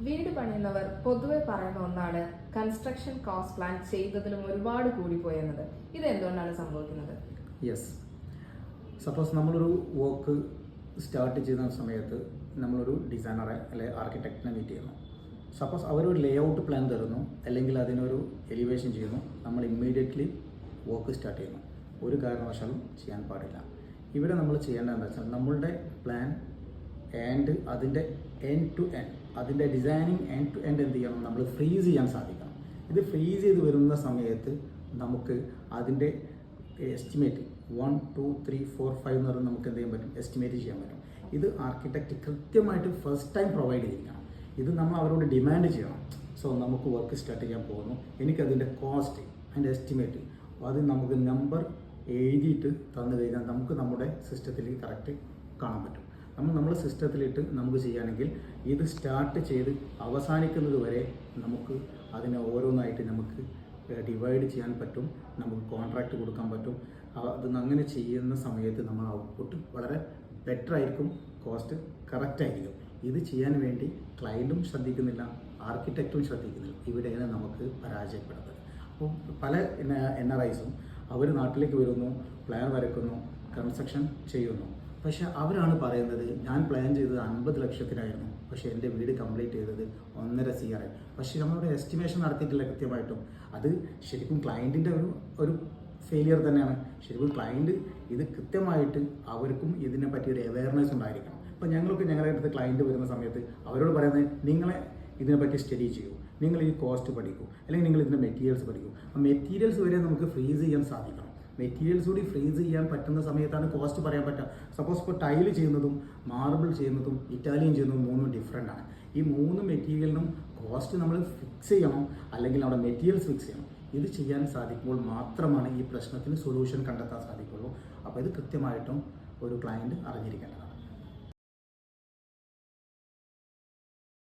വീട് പണിയുന്നവർ പൊതുവെ പറയുന്ന ഒന്നാണ് കൺസ്ട്രക്ഷൻ കോസ്റ്റ് പ്ലാൻ ചെയ്തതിലും ഒരുപാട് കൂടിപ്പോയെന്നത്. ഇത് എന്തുകൊണ്ടാണ് സംഭവിക്കുന്നത്? യെസ്, സപ്പോസ് നമ്മളൊരു വർക്ക് സ്റ്റാർട്ട് ചെയ്യുന്ന സമയത്ത് നമ്മളൊരു ഡിസൈനറെ അല്ലെങ്കിൽ ആർക്കിടെക്റ്റിനെ മീറ്റ് ചെയ്യുന്നു. സപ്പോസ് അവരൊരു ലേ ഔട്ട് പ്ലാൻ തരുന്നു, അല്ലെങ്കിൽ അതിനൊരു എലിവേഷൻ ചെയ്യുന്നു. നമ്മൾ ഇമ്മീഡിയറ്റ്ലി വർക്ക് സ്റ്റാർട്ട് ചെയ്യുന്നു. ഒരു കാരണവശാലും ചെയ്യാൻ പാടില്ല. ഇവിടെ നമ്മൾ ചെയ്യേണ്ടത് എന്താ വെച്ചാൽ നമ്മളുടെ പ്ലാൻ ആൻഡ് അതിൻ്റെ എൻഡ് ടു എൻഡ്, അതിൻ്റെ ഡിസൈനിങ് എൻഡ് ടു എൻഡ് എന്ത് ചെയ്യണം, നമ്മൾ ഫ്രീസ് ചെയ്യാൻ സാധിക്കണം. ഇത് ഫ്രീസ് ചെയ്ത് വരുന്ന സമയത്ത് നമുക്ക് അതിൻ്റെ എസ്റ്റിമേറ്റ് 1, 2, 3, 4, 5 എന്ന് പറഞ്ഞാൽ നമുക്ക് എന്ത് ചെയ്യാൻ പറ്റും, എസ്റ്റിമേറ്റ് ചെയ്യാൻ പറ്റും. ഇത് ആർക്കിടെക്റ്റ് കൃത്യമായിട്ട് ഫസ്റ്റ് ടൈം പ്രൊവൈഡ് ചെയ്തിരിക്കണം. ഇത് നമ്മൾ അവരോട് ഡിമാൻഡ് ചെയ്യണം. സോ നമുക്ക് വർക്ക് സ്റ്റാർട്ട് ചെയ്യാൻ പോകുന്നു, എനിക്കതിൻ്റെ കോസ്റ്റ് അതിൻ്റെ എസ്റ്റിമേറ്റ് അത് നമുക്ക് നമ്പർ എഴുതിയിട്ട് തന്നു കഴിഞ്ഞാൽ നമുക്ക് നമ്മുടെ സിസ്റ്റത്തിൽ കറക്റ്റ് കാണാൻ പറ്റും. നമ്മുടെ സിസ്റ്റത്തിലിട്ട് നമുക്ക് ചെയ്യുകയാണെങ്കിൽ ഇത് സ്റ്റാർട്ട് ചെയ്ത് അവസാനിക്കുന്നത് വരെ നമുക്ക് അതിനെ ഓരോന്നായിട്ട് നമുക്ക് ഡിവൈഡ് ചെയ്യാൻ പറ്റും, നമുക്ക് കോൺട്രാക്റ്റ് കൊടുക്കാൻ പറ്റും. അത് അങ്ങനെ ചെയ്യുന്ന സമയത്ത് നമ്മൾ ഔട്ട്പുട്ട് വളരെ ബെറ്റർ ആയിരിക്കും, കോസ്റ്റ് കറക്റ്റായിരിക്കും. ഇത് ചെയ്യാൻ വേണ്ടി ക്ലയൻറ്റും ശ്രദ്ധിക്കുന്നില്ല, ആർക്കിടെക്റ്റും ശ്രദ്ധിക്കുന്നില്ല. ഇവിടെയാണ് നമുക്ക് പരാജയപ്പെടുന്നത്. അപ്പോൾ പല NRIസും അവർ നാട്ടിലേക്ക് വരുന്നു, പ്ലാൻ വരയ്ക്കുന്നു, കൺസ്ട്രക്ഷൻ ചെയ്യുന്നു. പക്ഷേ അവരാണ് പറയുന്നത് ഞാൻ പ്ലാൻ ചെയ്തത് 50 ലക്ഷത്തിനായിരുന്നു, പക്ഷേ എൻ്റെ വീട് കംപ്ലീറ്റ് ചെയ്തത് 1.5 CR. പക്ഷേ നമ്മളവിടെ എസ്റ്റിമേഷൻ നടത്തിയിട്ടില്ല കൃത്യമായിട്ടും. അത് ശരിക്കും ക്ലയൻറ്റിൻ്റെ ഒരു ഫെയിലിയർ തന്നെയാണ്. ശരിക്കും ക്ലയൻറ്റ് ഇത് കൃത്യമായിട്ട് അവർക്കും ഇതിനെ പറ്റിയൊരു അവയർനെസ് ഉണ്ടായിരിക്കണം. അപ്പോൾ ഞങ്ങളൊക്കെ ഞങ്ങളുടെ അടുത്ത് ക്ലയൻറ്റ് വരുന്ന സമയത്ത് അവരോട് പറയുന്നത് നിങ്ങളെ ഇതിനെപ്പറ്റി സ്റ്റഡി ചെയ്യൂ, നിങ്ങൾ ഈ കോസ്റ്റ് പഠിക്കൂ, അല്ലെങ്കിൽ നിങ്ങൾ ഇതിൻ്റെ മെറ്റീരിയൽസ് പഠിക്കൂ. ആ മെറ്റീരിയൽസ് വരെ നമുക്ക് ഫ്രീസ് ചെയ്യാൻ സാധിക്കണം. മെറ്റീരിയൽസ് കൂടി ഫ്രീസ് ചെയ്യാൻ പറ്റുന്ന സമയത്താണ് കോസ്റ്റ് പറയാൻ പറ്റുക. സപ്പോസ് ഇപ്പോൾ ടൈല് ചെയ്യുന്നതും മാർബിൾ ചെയ്യുന്നതും ഇറ്റാലിയൻ ചെയ്യുന്നതും 3 ഡിഫറെൻ്റ് ആണ്. ഈ 3 മെറ്റീരിയലിനും കോസ്റ്റ് നമ്മൾ ഫിക്സ് ചെയ്യണം, അല്ലെങ്കിൽ നമ്മുടെ മെറ്റീരിയൽസ് ഫിക്സ് ചെയ്യണം. ഇത് ചെയ്യാൻ സാധിക്കുമ്പോൾ മാത്രമാണ് ഈ പ്രശ്നത്തിന് സൊല്യൂഷൻ കണ്ടെത്താൻ സാധിക്കുള്ളൂ. അപ്പോൾ ഇത് കൃത്യമായിട്ടും ഒരു ക്ലയൻറ്റ് അറിഞ്ഞിരിക്കേണ്ടതാണ്.